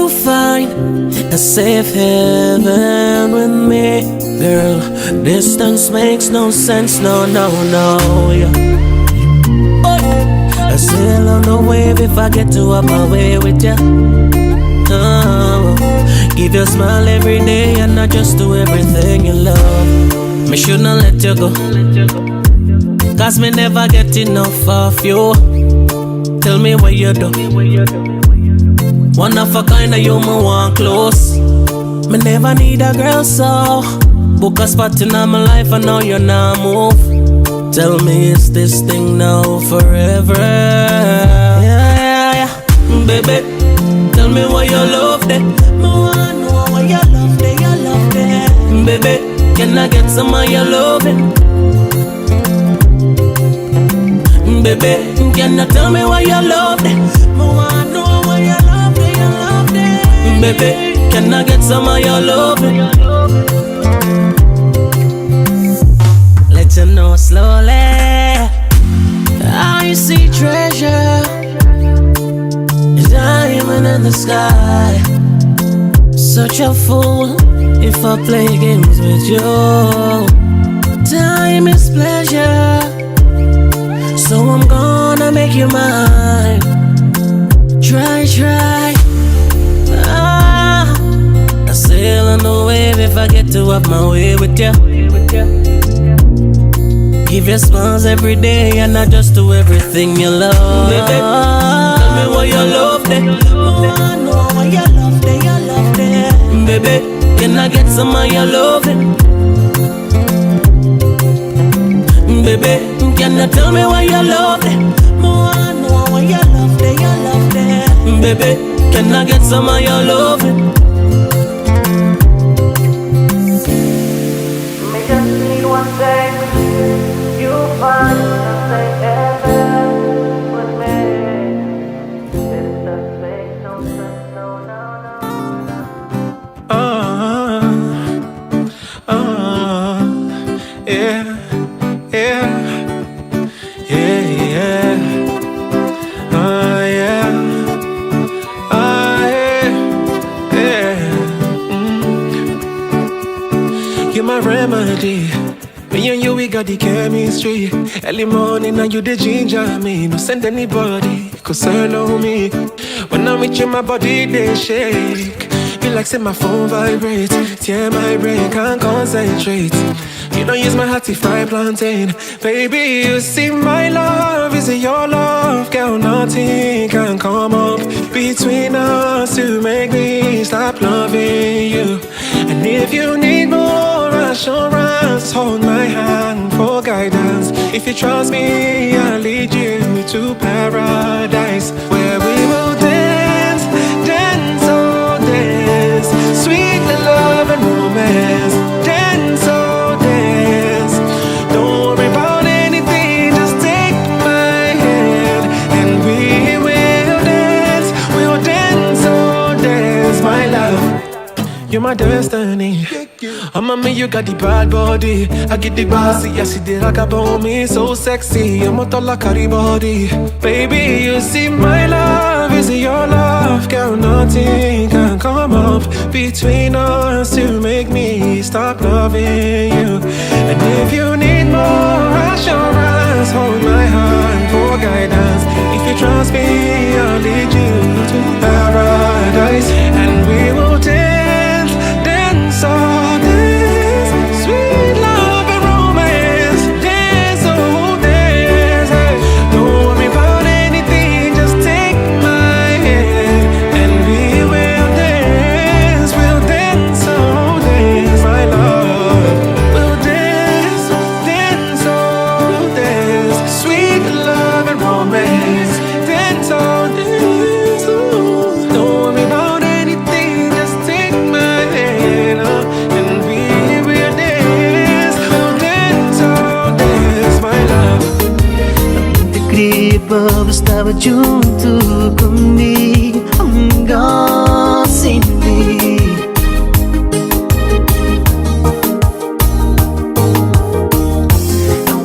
you find a safe haven with me, girl. Distance makes no sense, no, no, no, yeah. I sail on the wave if I get to up my way with ya. Give your smile every day and not just do everything you love. Me should not let you go, cause me never get enough of you. Tell me what you do. One of a kind of you me want close. Me never need a girl, so book a spot in my life and now you not move. Tell me, is this thing now forever? Yeah, yeah, yeah. Baby, tell me why you love that. Me wanna know why you love that, you love that. Baby, can I get some of your loving? Baby, can you tell me why you love that? Me wanna know why you love that, you love that. Baby, can I get some of your loving? Let you know slowly how you see treasure, a diamond in the sky. Such a fool if I play games with you. Time is pleasure, so I'm gonna make you mine. Try, try. I sail on the wave if I get to up my way with you. Give your smiles every day and not just do everything you love. Baby, tell me why you love that. I know why you love that, you love that. Baby, can I get some of your loving? Baby, can you tell me why you love that? I know why you love that, you love that. Baby, can I get some of your loving? Me just need one thing. You find something heaven with me. This doesn't make no sense, no, no, no. Yeah, yeah, yeah, yeah. Yeah, yeah. You're my remedy. Me and you, we got the chemistry. Early morning and you the ginger me. No send anybody, concern on me. When I'm with you, my body they shake. Feel like say my phone vibrates. Tear my brain, can't concentrate. You don't use my heart to fry plantain. Baby, you see my love, is it your love? Girl, nothing can come up between us to make me stop loving you. And if you need more assurance, hold my hand for guidance. If you trust me, I'll lead you to paradise, where we will dance, dance, oh dance. Sweet love and romance. Dance, oh dance. Don't worry about anything, just take my hand and we will dance. We'll dance, oh dance, my love. You're my destiny. I'm me, you got the bad body. I get the bossy, I see the rock about me. So sexy, I'm a tall carry body. Baby, you see my love, is it your love? Girl, nothing can come up between us to make me stop loving you. And if you need more assurance, hold my hand for guidance. If you trust me, I'll lead you to paradise. And we will dance, dance, oh dance. Sweet love and romance. Dance, oh dance. Don't worry about anything, just take my hand and we will dance. We'll dance, oh dance, my love. We'll dance, dance, oh dance. Sweet love and romance. Dance, oh dance, oh. Don't worry about anything, just take my hand, and we will dance. We'll dance, oh dance, my love. Incrível, estava junto comigo, hanggang sem mim.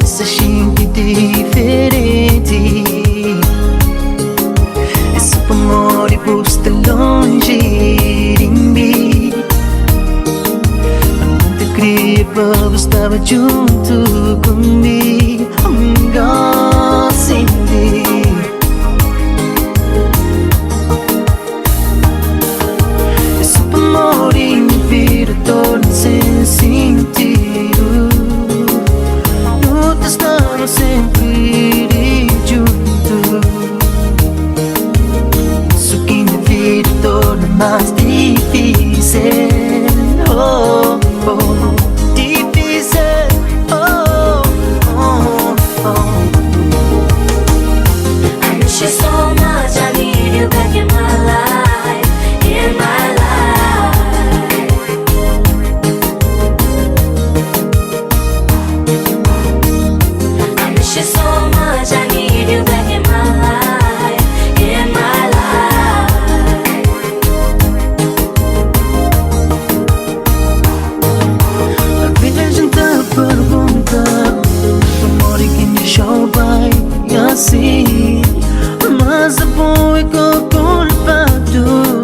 Essa gente diferente, esse amor e custa longe. povo estava junto comigo, amiga, sem ti. Esse amor e minha vida torna sem sentido. Lutas estão sempre junto. Isso que minha vida torna mais difícil. Oh, oh, difícil. Oh, oh, oh. I miss you so much, I need you back in my life, in my life. I miss you so much, I need you back in my life, in my life. A vida a gente pergunta, o amor é quem deixou bem assim. Mas a bom é que o culpado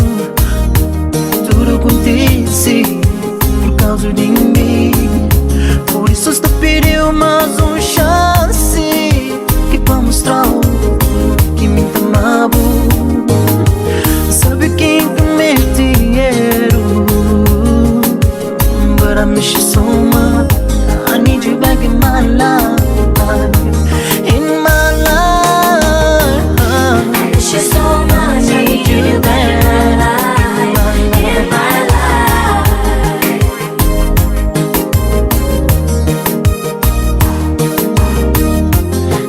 tudo acontece por causa de mim. Por isso te pediu mais chance que para mostrar que me amava. Sabe quem comete erro, but I miss you so much. I need you back in my life, in my life. I miss you so much, I need you back in my life, in my life.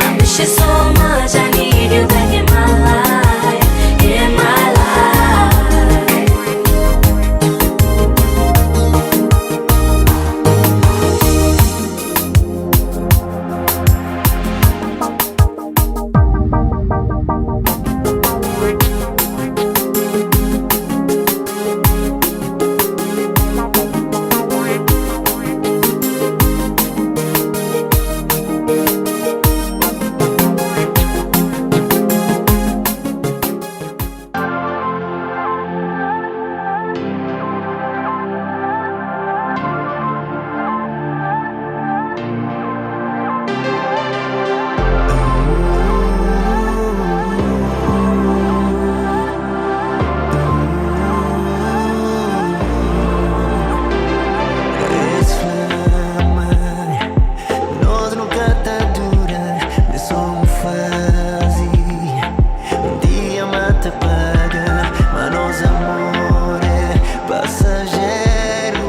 I miss you so much, I need you back in my life, in my life. Nós nunca tá dura, é só fase. Dia mata paga, mas nosso amor é passageiro.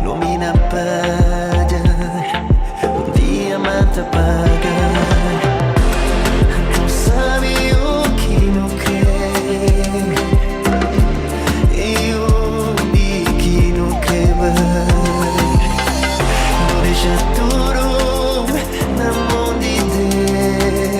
Lumina apaga, dia mata paga. Não sabe o que não quer e o que não quer mais. Deixa tudo na mão de Deus.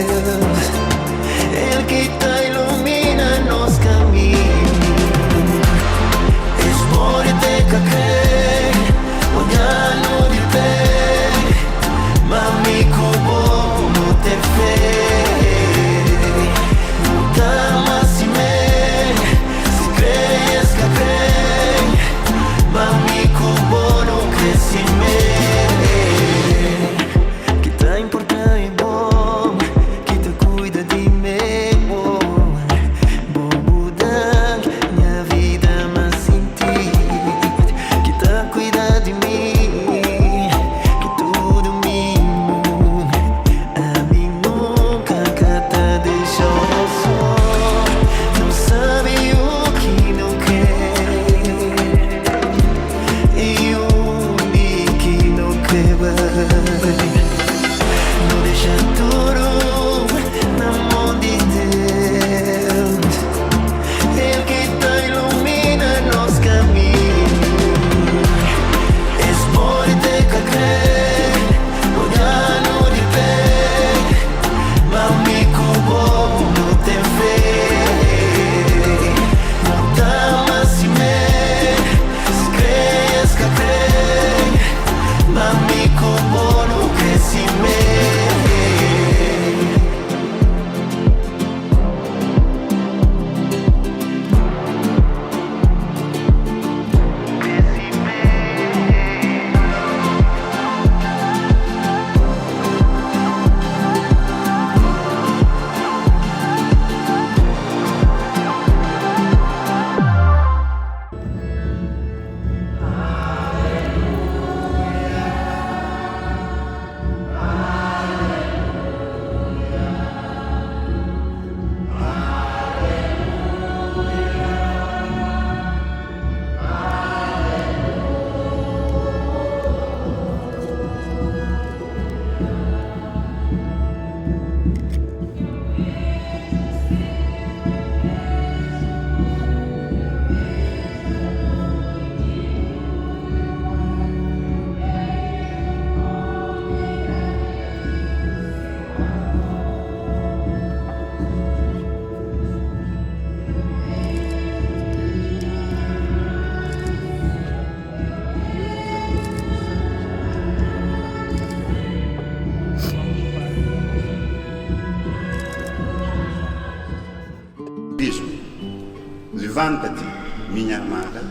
Levanta-te, minha amada,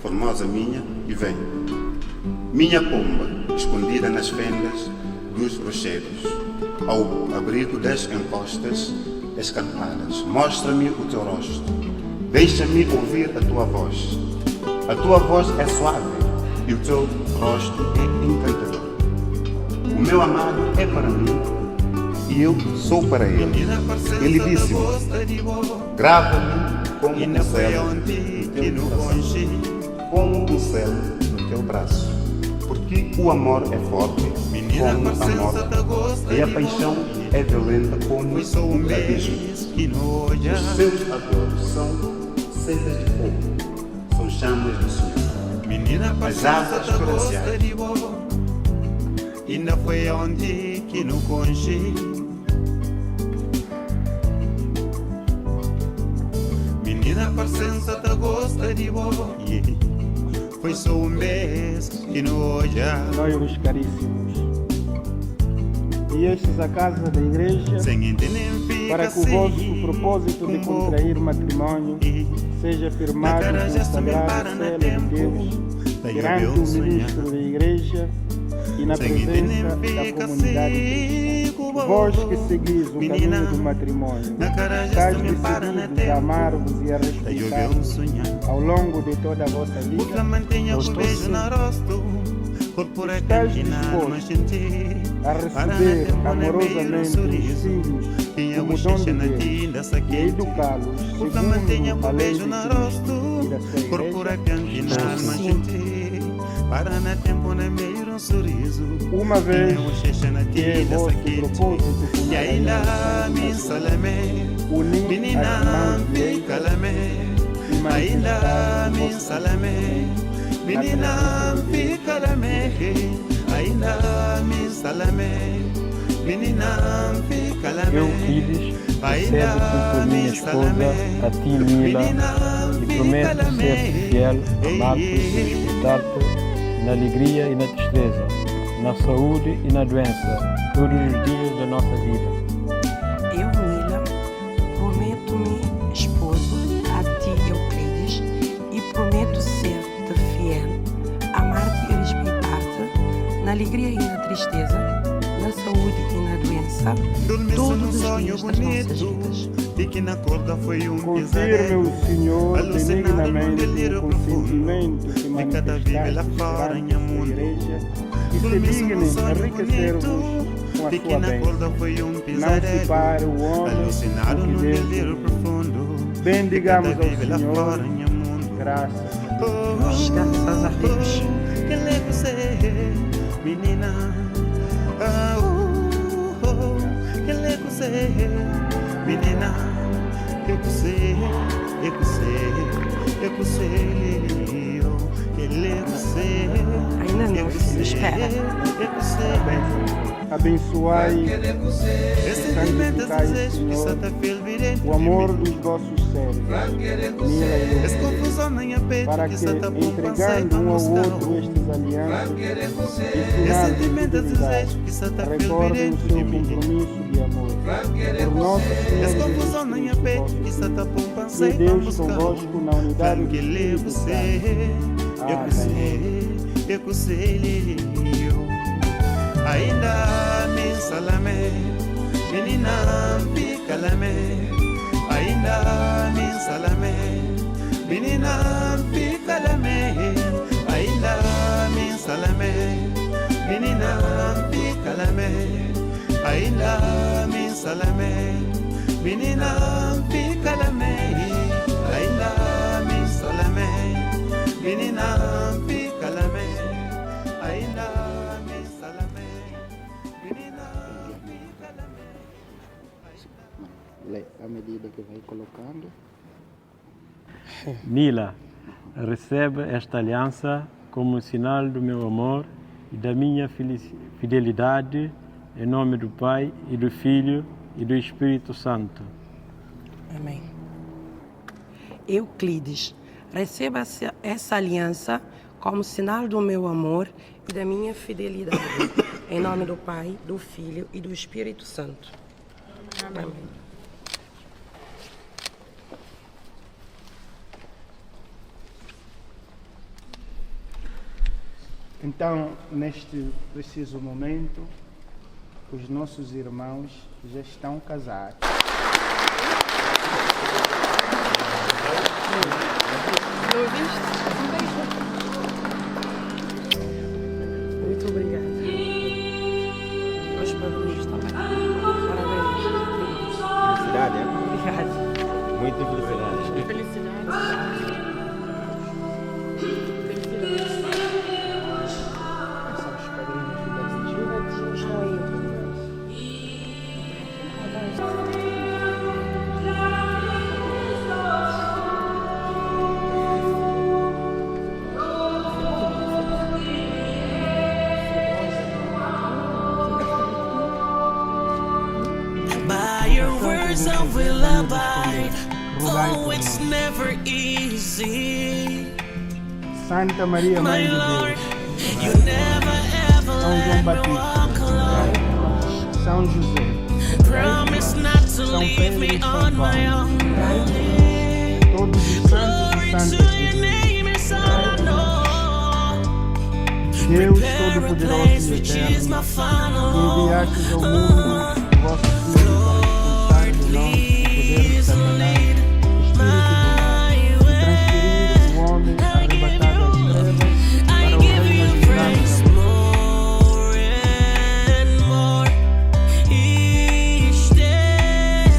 formosa minha, e vem. Minha pomba, escondida nas fendas dos rochedos, ao abrigo das encostas escampadas, mostra-me o teu rosto, deixa-me ouvir a tua voz. A tua voz é suave e o teu rosto é encantador. O meu amado é para mim e eu sou para ele. Ele disse-me: grava-me como um céu no teu coração, como um céu no teu braço. Porque o amor é forte como a morte, e a paixão é violenta como um abismo. Os seus adoros são setas de fogo, são chamas de Senhor. As asas coraciais. Ainda foi onde que não conge. Menina parcença tá gosta de bobo. Foi só um mês que não olha. Noivos caríssimos, e estes à casa da igreja, para que o vosso propósito de contrair matrimônio seja firmado no sagrado selo de Deus, perante o ministro da igreja e na presença da comunidade cristã. Vós que seguis o caminho do matrimônio, estáis decididos a amar-vos e a respeitar-vos ao longo de toda a vossa vida. Estás disposto a receber amorosamente os filhos como dom de Deus e a educá-los segundo a lei de Cristo e da sua igreja? Uma vez que é vosso propósito unir as mãos direitas e manifestar o vosso menina fica la meje, ainda me salame, menina fica la Eu, Pires, recebo por minha esposa, a ti, Mila, e prometo ser fiel, amar-te e respeitar-te na alegria e na tristeza, na saúde e na doença, todos os dias da nossa vida. Eu, Mila, prometo-me esposo a ti, Euclides, e prometo ser-te fiel, amar-te e respeitar-te na alegria e na tristeza, na saúde e na doença, todos os dias das nossas vidas. Confirme o Senhor benignamente o consentimento que manifestaste perante a igreja e se digne enriquecer-vos com a sua bênção. Não separe o homem do que Deus. Bendigamos ao Senhor. Graças a Deus. Menina, menina, eu sei, Ainda não, filho, espera. Abençoai e santificai, Senhor, o amor dos vossos servos, Mila e Euclides, para que, entregando um ao outro estas alianças, em sinal de fidelidade, recordem o seu compromisso de amor. Por nosso Senhor Jesus Cristo, que Deus convosco na unidade do Espírito Santo. Ainda me salame, menina fica la me. Ainda me salame, menina fica la me. Ainda me salame, menina fica la me. Ainda me salame, menina fica la me. Ainda me salame, menina fica la me. Ainda me salame, menina fica la me. À medida que vai colocando. Mila, recebe esta aliança como sinal do meu amor e da minha fidelidade, em nome do Pai e do Filho e do Espírito Santo. Amém. Euclides, receba essa aliança como sinal do meu amor e da minha fidelidade, em nome do Pai, do Filho e do Espírito Santo. Amém. Então, neste preciso momento, os nossos irmãos já estão casados. Muito obrigada. Os padrinhos também. Parabéns. Felicidade, é? Obrigada. Muita felicidade. Felicidade. São os padrinhos do Estão aí. By your words I will abide, though it's never easy. Santa Maria, My Mãe de Lord, Deus. you never ever São João let me walk Batista. alone. São José. Promise not to São leave Pedro me e São on my Paulo. own. Todos os santos Glory e to santas de your Deus. name is all I know. Deus Prepare a Todo-Poderoso place e which is Eterno, my final que home. enviastes ao mundo o vosso Filho para expulsar de nós o poder de Satanás, espírito do mal, e transferir o homem arrebatado às trevas para o reino dos trevas. More and more each day.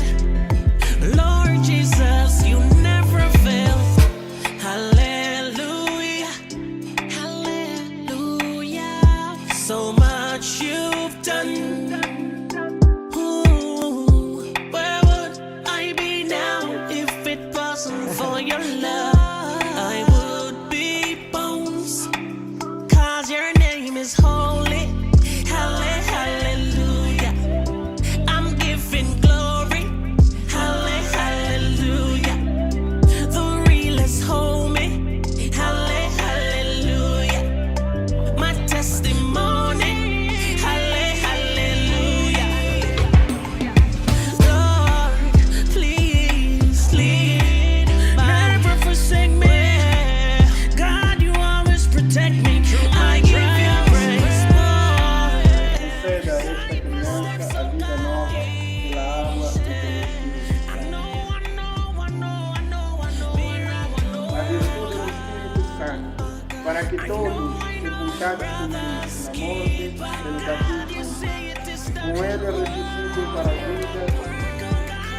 Lord Jesus, you never fail. Hallelujah, hallelujah. So much you've done. Ooh, where would I be now if it wasn't for your love? I would be bones. 'Cause your name is holy. Hallelujah. I'm giving glory. Hallelujah. The realest homie. Hallelujah. My testimony. Hallelujah. Lord, please lead. Never forsake me. God, you always protect me. I give you praise, Lord. Conceda a esta criança a vida nova pela água e pelo Espírito Santo. A virtude do Espírito Santo, para que todos, sepultados com Cristo na morte pelo batismo,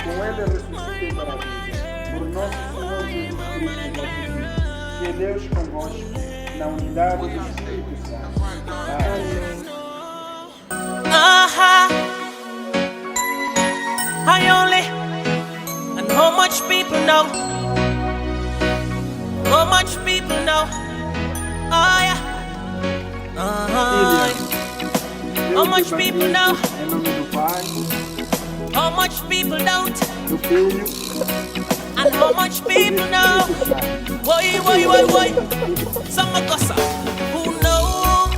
com Ele ressuscitem para a vida, por nosso Senhor Jesus Cristo, nosso Filho, que é Deus convosco, na unidade do Espírito Santo. Amém. I only and how much people know. How much people know. Oh yeah. How much people know. Em nome do Pai, How much people don't. do Filho And how much people know. Why. Some of us. Who knows?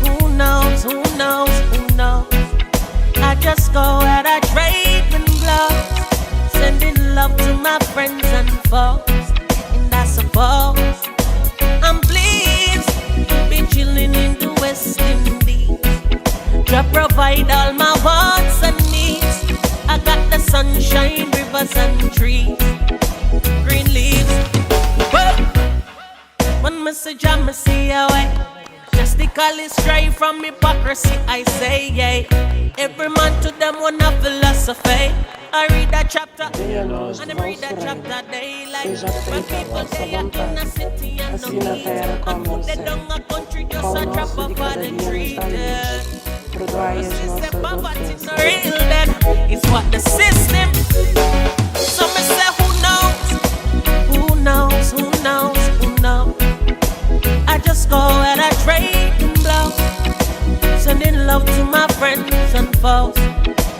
Who knows? Who knows? Who knows? I just go at a trading gloves, sending love to my friends and foes. And I suppose I'm pleased to be chilling in the West Indies. To provide all my wants and needs. I got the sunshine, rivers and trees, green leaves. Whoa. One message I must see away. Drastically stray from hypocrisy, I say, yeah. Every man to them one a philosophy. I read that chapter, and I read that chapter daily. When people they are in a city and no need, and put them down a country just a drop of the tree. System poverty is real then. It's what the system. So me say who knows? Who knows? Who knows? Who knows? I just go and I trade and blow, sending love to my friends and foes.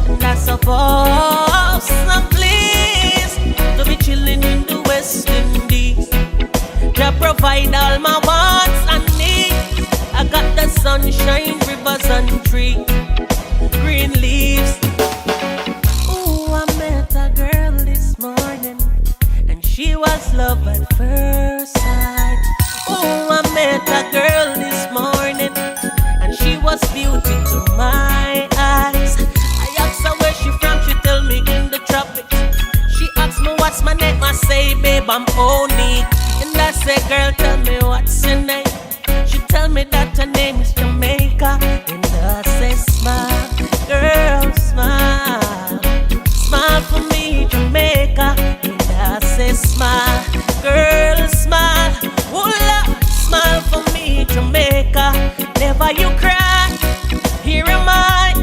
And I suppose I'm pleased to be chilling in the West Indies. To provide all my wants and needs. I got the sunshine, rivers and trees, green leaves. Ooh, I met a girl this morning, and she was love at first sight. Oh, I met a girl this morning. say, babe, I'm unique. And I say, girl, tell me what's your name. She tell me that her name is Jamaica. And I say, smile, girl, smile. Smile for me, Jamaica. And I say, smile, girl, smile. Woula, smile for me, Jamaica. Never you cry, here am I.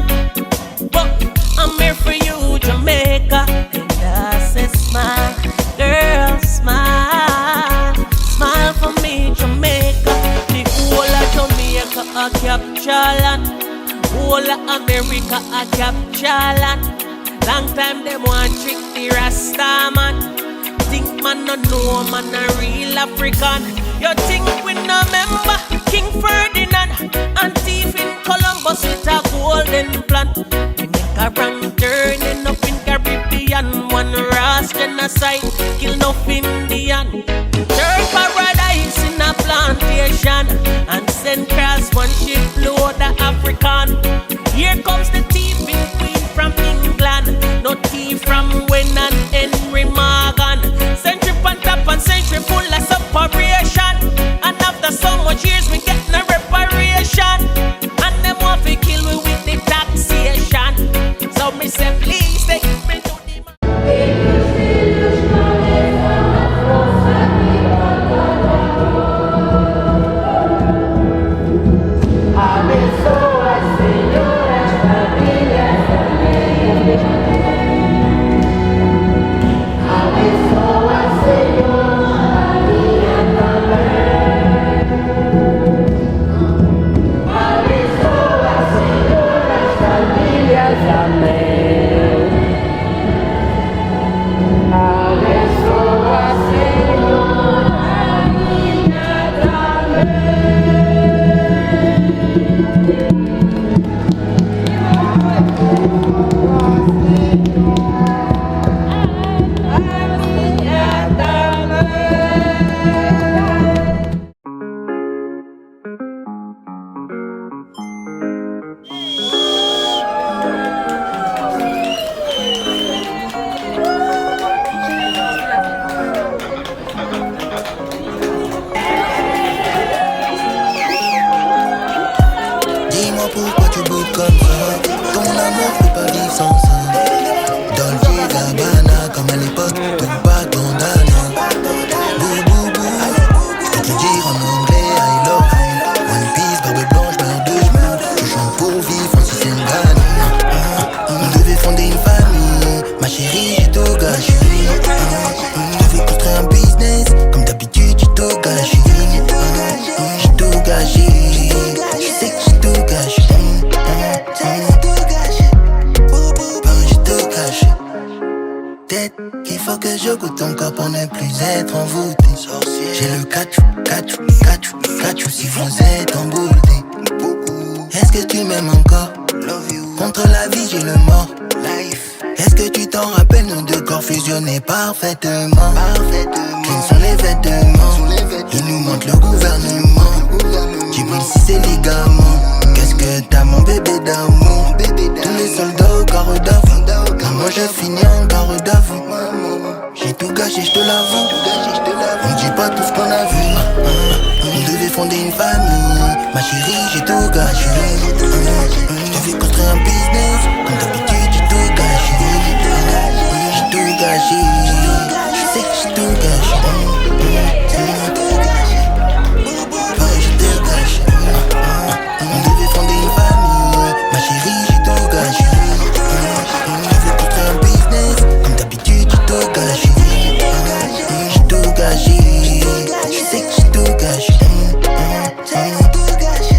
But I'm here for you, Jamaica. And I say, smile, girl, smile. Smile for me, Jamaica. The whole of Jamaica a capture land. Whole of America a capture land. Long time them want trick the Rasta man. Think man no know man a real African. You think we no member King Ferdinand and thief in Columbus with a golden plan. We make a wrong turn end up in Caribbean. One Ras genocide kill no Indian. Turn paradise in a plantation and send cross one ship load the African. Here comes the thieving queen from England. No thief from Wayne and Henry Morgan. Century on top and century full of separation. And after so much years we get no reparation. And them want to kill me with the taxation. So me say please take me to the si vous êtes embouté. Est-ce que tu m'aimes encore? Contre la vie j'ai le mort. Est-ce que tu t'en rappelles, nos deux corps fusionnés parfaitement? Clean sont les vêtements, ils nous montrent le gouvernement. Djibril si c'est ligaments. Qu'est-ce que t'as mon bébé d'amour? Tous les soldats au carreau d'avant. Moi je finis en carreau d'avant. J'ai tout gâché, je te l'avoue. On dit pas tout ce qu'on a vu. On devait fonder une famille. Ma chérie, j'ai tout gâché. Je devais construire un business. Comme d'habitude, j'ai tout gâché. J'ai tout gâché. Je sais que j'ai tout gâché. J'ai tout gâché. On devait fonder une famille. Ma chérie, j'ai tout gâché. Je devais construire un business. Comme d'habitude, j'ai tout gâché. J'ai tout gâché. Je sais que j'ai tout gâché. J'ai tout gâché.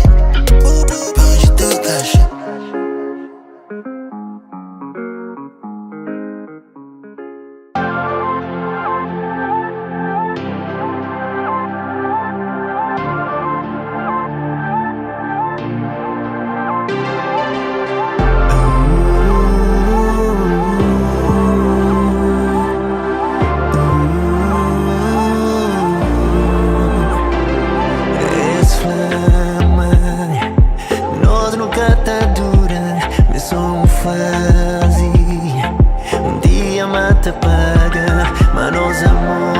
Te paga, mas nós amor.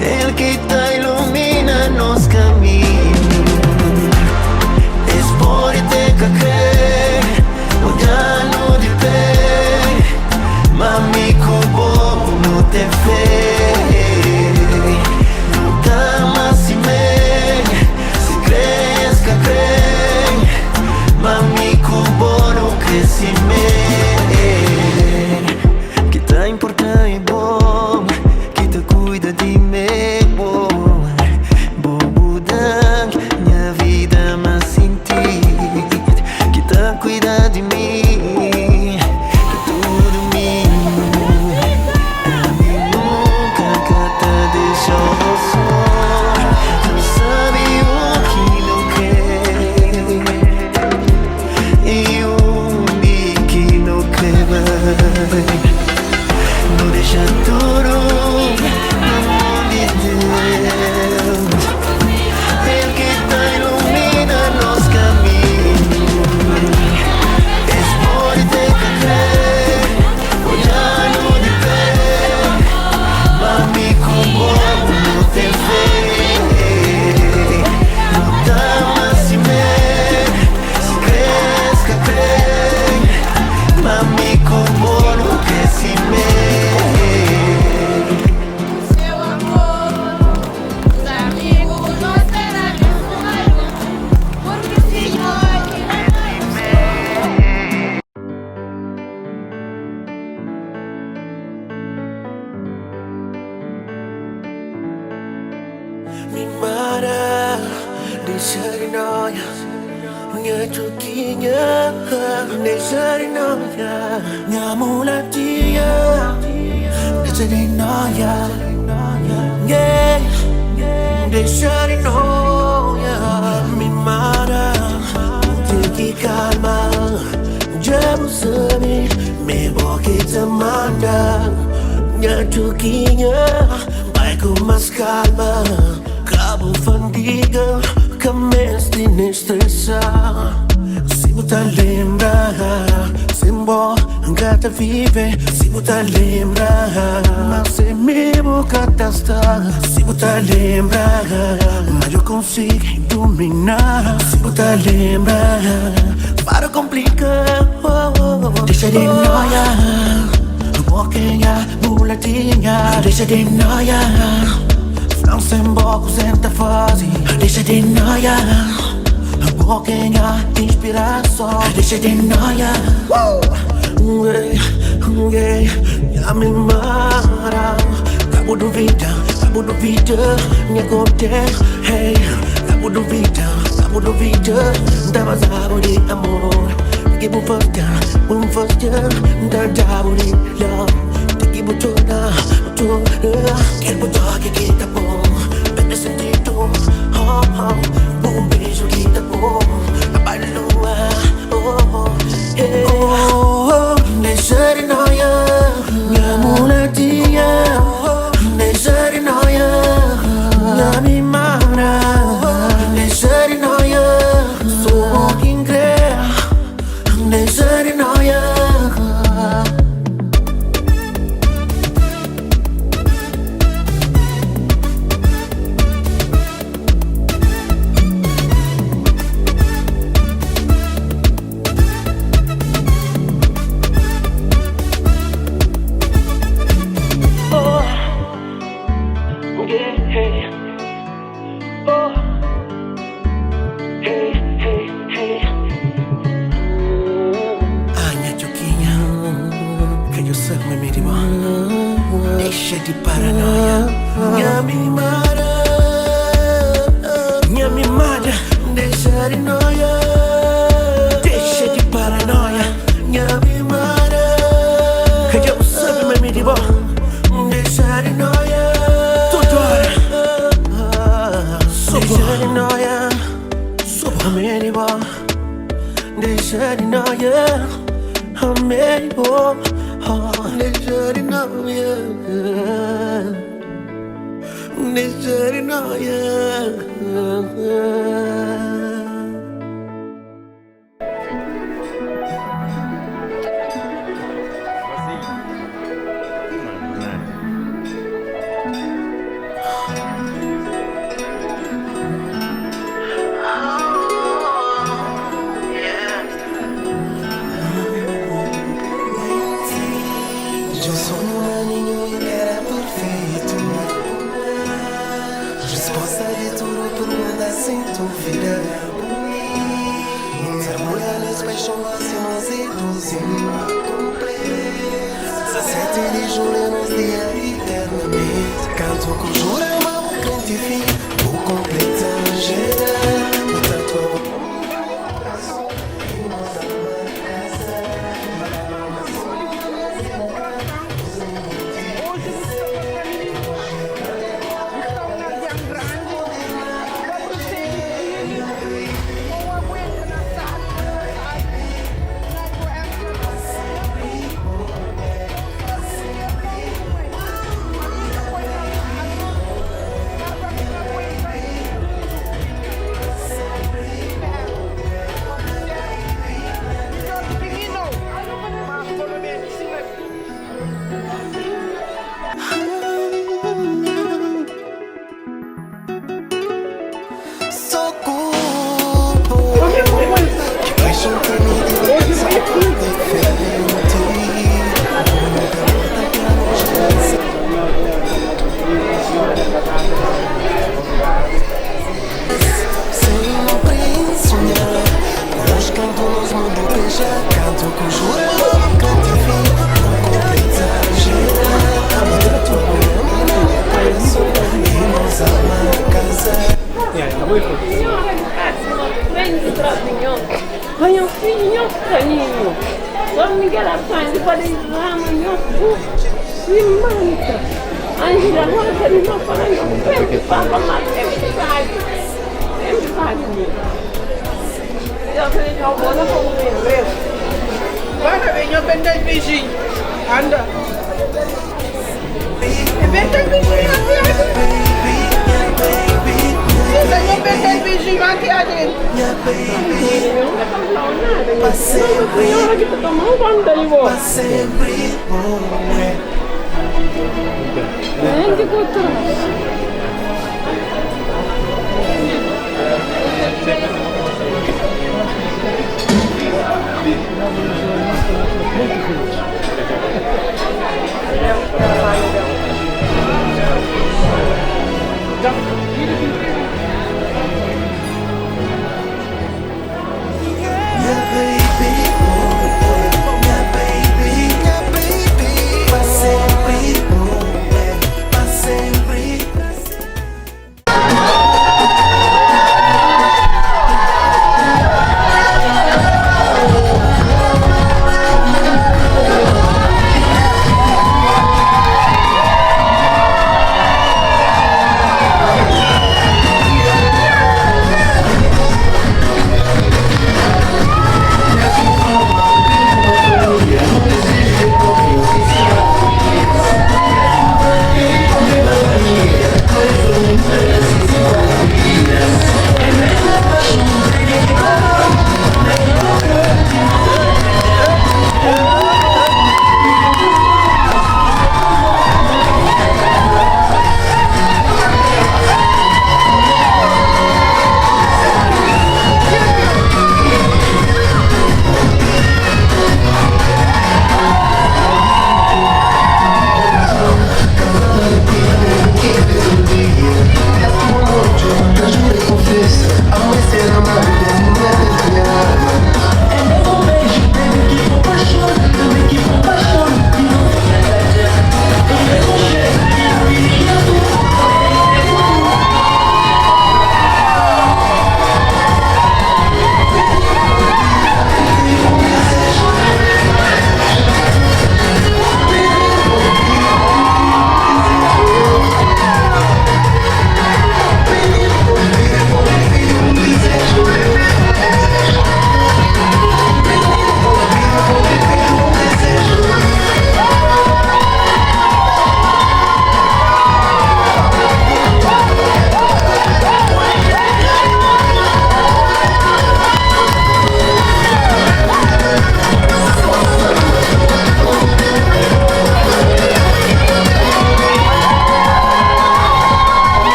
Ele que tá ilumina nosso caminho. Espore ter que crer, olhando de pé, mami bom no te fé. Não tá mais se se cresce que crê, mami bom no crescimento. Que tá importante e bom, que te cuida de mim. Minha vida mais sentido, que tá cuidando de mim, de tudo mim. A mim nunca te deixou só. Não sabe o que não quer e onde que não quer mais. Não deixa tudo no mundo de Deus. Ele que tá ilumina nosso caminho. Espore ter que crer, olhando de pé, mami como não tem fé. Não dá mais se cresce que crê, mami como no crescimento. Mimara, deixa de noia, minha chuquinha, deixa de noia, minha mulatinha, deixa de noia, yeah, deixa de noia, mimara, tem que calma, já você me boca te manda, minha chuquinha, vai com mais calma. Cabo fandiga, que mestre nem estressar. Se você lembra, sembo, gata vive. Se você lembra, mas se mesmo gata está. Se você lembra, mas eu consigo dominar. Se você lembra, para complicar. Deixa de noia, boquinha, mulatinha. Deixa de noia. Não sem boca, senta fase. Deixa de noia, a boquinha, inspiração. Deixa de noia, a me mara. Cabo do vida, minha conta. Hey, cabo do vida, dá mais água de amor. Give me first time, dá água de love. Give me tuna, quero botar que tá bom. Bem sentido, um beijo que tá bom. A lua, deixa de noia, minha mulatinha. Deixa de noia, minha mimara. Deixa de noia, sou quem crê. Deixa de noia. Deixa de paranoia, minha mimada, deixa de noia. Deixa de paranoia, minha mimada, que eu sabe me miriba. Deixa de noia, deixa de noia, só me miriba. Deixa de noia, amigo. Deixa de noia, deixa de noia. sinto vida. Mergulhar nesse paixão assim nos seduzimos. 17 de julho nos dias eternamente. Canto com jura, amor, crente e fim. O completo geral. O tatuado. Venham filho, caninho. Só Miguel Arcanjo para entrar amanhã. Se manta. Angela, agora que eles não falam, não tem para mais tempo. Eu falei, não vou, não vou ver. Vai, venha, vem daí, beijinho. Anda. Vem daí, beijinho, Senhor, pega o beijinho aqui a gente. Senhora que tá tomando banho daí, vó. Vem que cultura.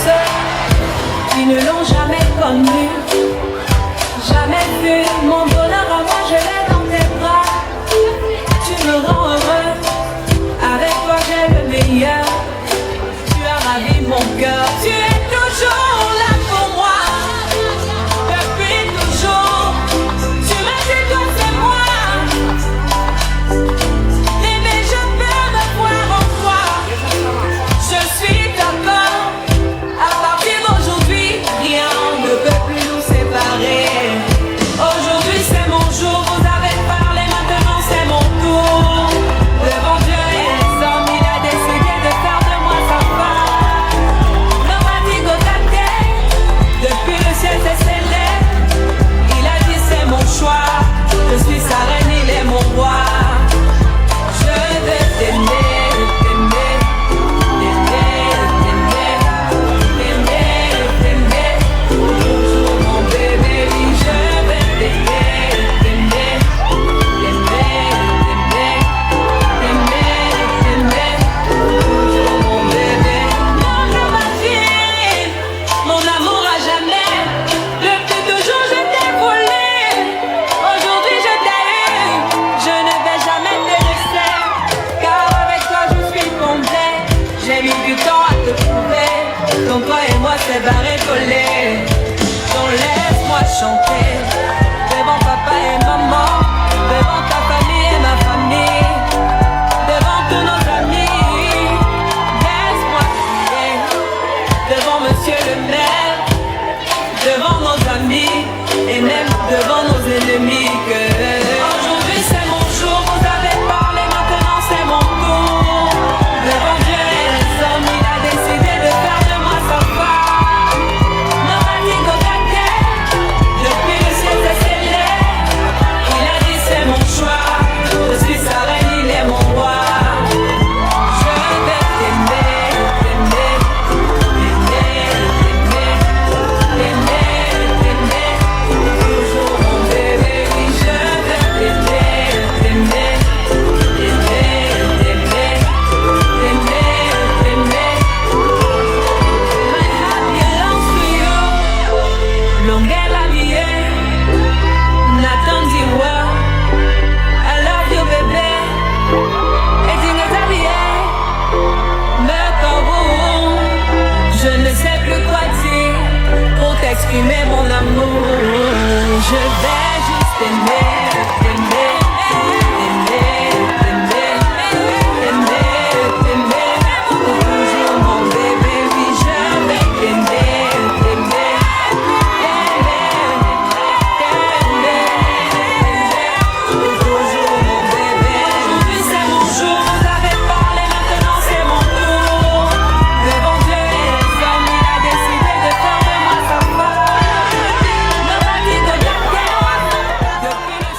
ceux qui ne l'ont jamais connu. Jamais vu mon bonheur à moi, je l'ai dans tes bras. Tu me rends heureux, avec toi j'ai le meilleur. Tu as ravi mon cœur, tu es toujours là pour moi. Depuis toujours, tu m'as dit toi c'est moi. Bébé, je peux me voir en toi. Je suis d'accord, à partir d'aujourd'hui, rien ne peut plus nous séparer. Aujourd'hui c'est mon jour, vous avez parlé, maintenant c'est mon tour. Devant Dieu et les hommes, il a décidé de faire de moi sa femme. Nobody go that day, depuis le ciel s'est scellé. Il a dit c'est mon choix, je suis sa reine, il est mon roi. Je vais t'aimer, t'aimer, t'aimer, t'aimer, t'aimer, t'aimer. Toujours mon bébé, oui, je vais t'aimer, t'aimer, t'aimer, t'aimer, t'aimer, t'aimer. Toujours mon bébé, mon machine, mon amour à jamais. Depuis toujours je t'ai voulu, aujourd'hui je t'ai eu. Je ne vais jamais te laisser, car avec toi je suis complet. J'ai mis du temps à te trouver, donc toi et moi c'est barré collé. Donc laisse-moi chanter devant papa et maman, devant ta famille et ma famille, devant tous nos amis. Laisse-moi crier devant monsieur le maire, devant nos amis et même devant nos ennemis que aujourd'hui c'est mon jour, vous avez parlé, maintenant c'est mon tour. Devant Dieu et les hommes, il a décidé de faire de moi sa femme. Nobody go that day, depuis le ciel s'est scellé. Il a dit c'est mon choix, je suis sa reine, il est mon roi. Je vais t'aimer, t'aimer, t'aimer, t'aimer, t'aimer, t'aimer. Toujours mon bébé, oui, je vais t'aimer, t'aimer, t'aimer, t'aimer, t'aimer, t'aimer. My heart belongs to you. Longela mie, Nathan Diwa. I love you, bébé. Et Dinga me kabou. Je ne sais plus quoi dire pour t'exprimer mon amour. Je vais juste t'aimer, t'aimer, t'aimer, t'aimer, t'aimer, t'aimer. Toujours mon bébé, oui, je vais t'aimer, t'aimer, t'aimer, t'aimer. Toujours mon bébé. Aujourd'hui c'est mon jour, vous avez parlé, maintenant c'est mon tour. Devant Dieu et les hommes, il a décidé de faire de moi sa femme. Nobody go that day, depuis le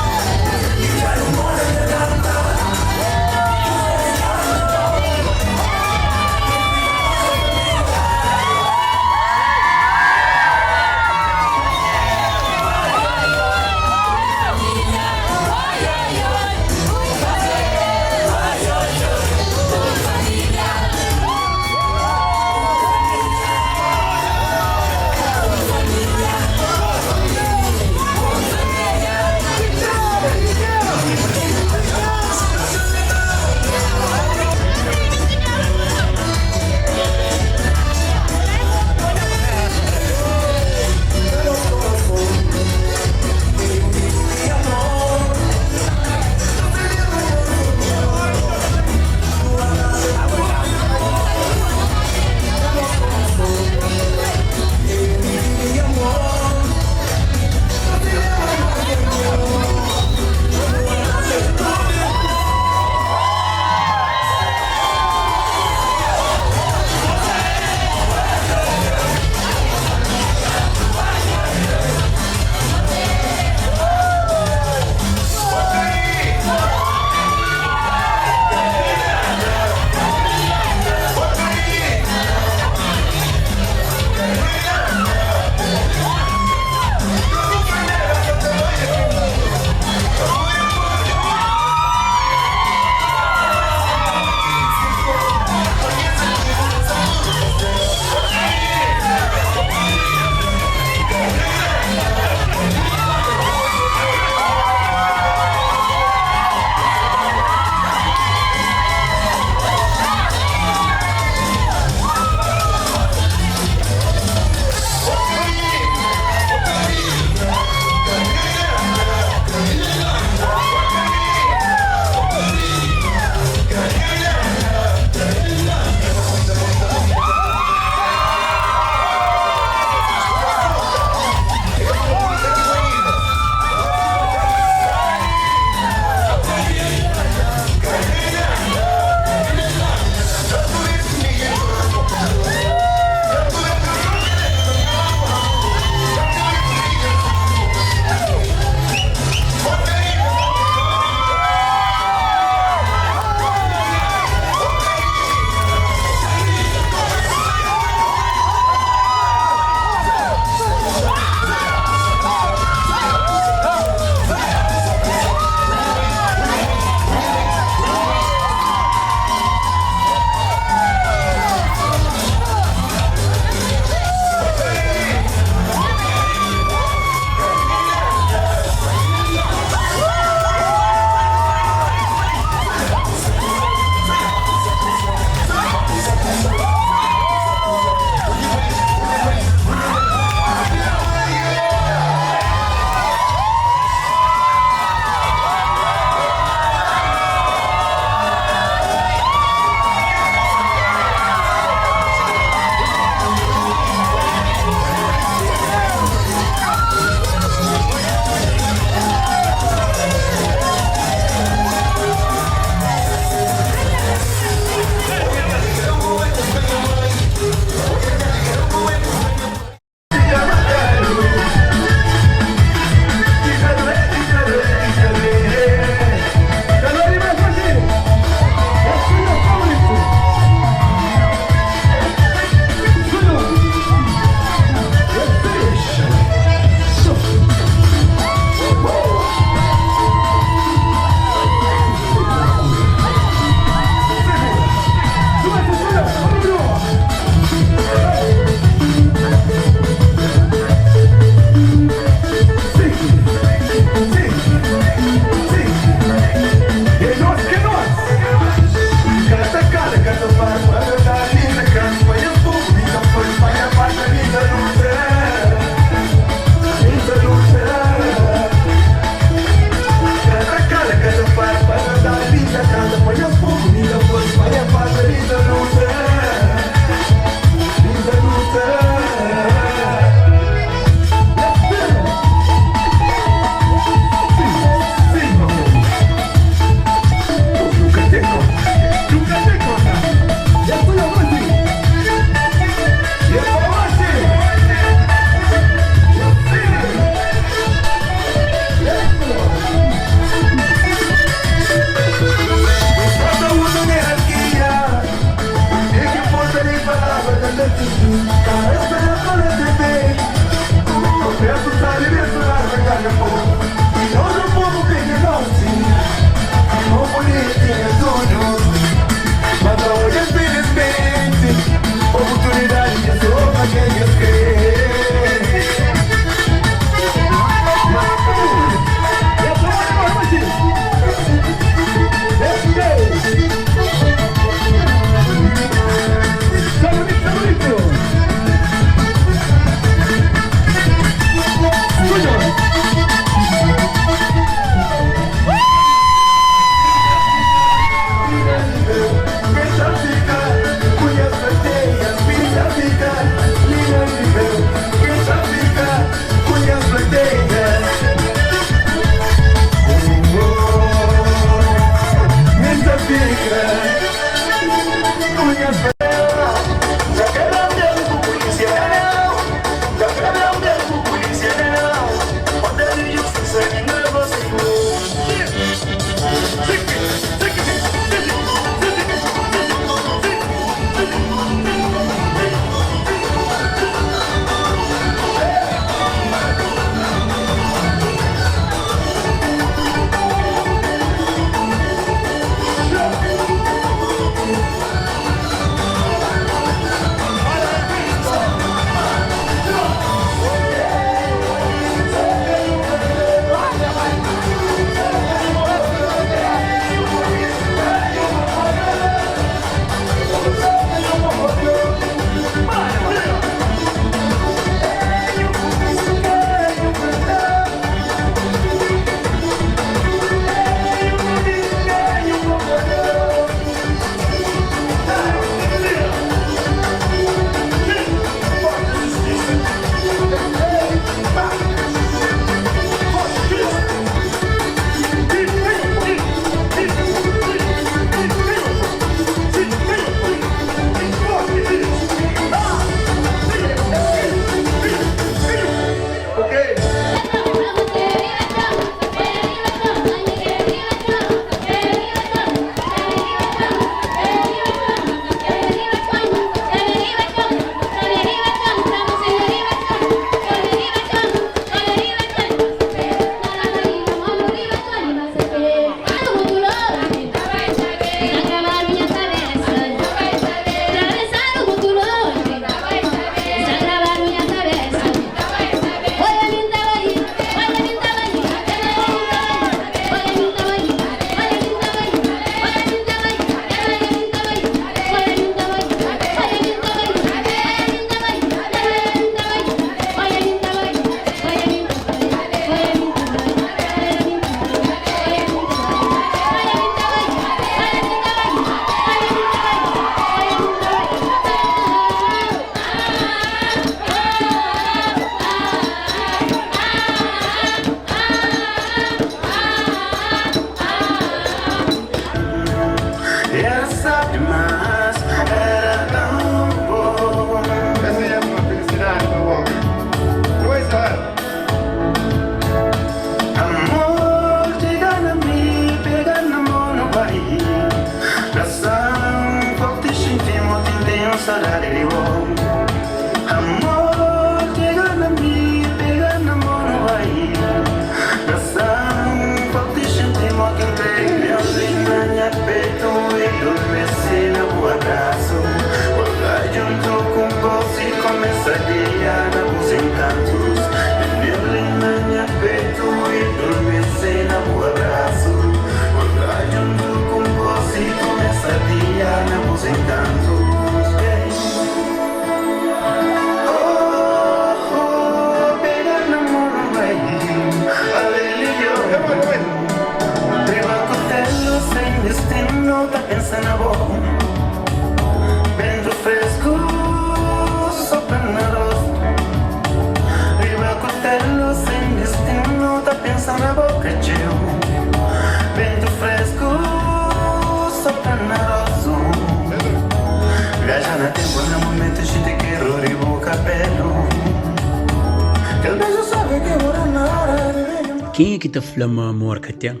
Quem é que te flama amor que tem?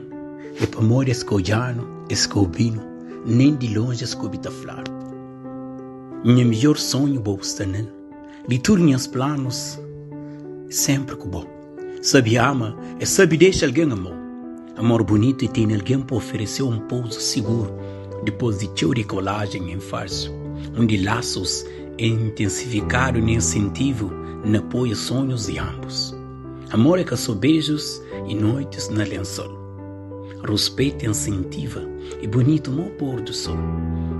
É para amor escojano, escobino, nem de longe escobita flor. Minha melhor sonho bosta nele, de turminhas planos, sempre que bom. Sabe ama, sabe deixa alguém amor. Amor bonito e tem alguém para oferecer pouso seguro, depois de teoria colagem em farso, onde laços intensificaram e incentivo na apoio sonhos de ambos. Amor é que só beijos e noites na lençol. Respeito incentiva e bonito mau pôr do sol.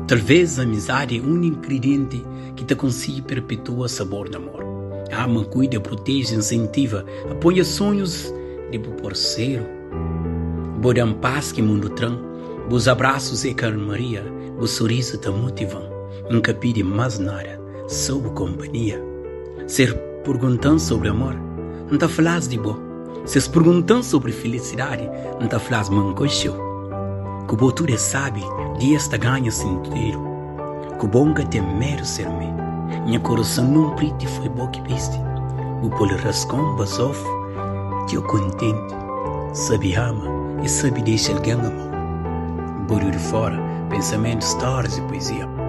Talvez a amizade é um ingrediente que te consiga perpetuar sabor de amor. Ama, cuida, protege, incentiva, apoia sonhos de bo parceiro. Bo dá paz que mundo tram, bos abraços e calmaria, bo sorriso te motivam. Nunca pede mais nada, só companhia. Ser perguntando sobre amor, não te falas de bo. Se perguntando sobre felicidade, não te falas mancochou. Que bo tudo sabe, dias te ganha sentido. Que bom que tem mero ser me. Minha coração não preto foi bom que viste. O polo rascão basof, que eu contente. Sabe ama e sabe deixa alguém amor. Barulho de fora, pensamentos, histórias e poesia.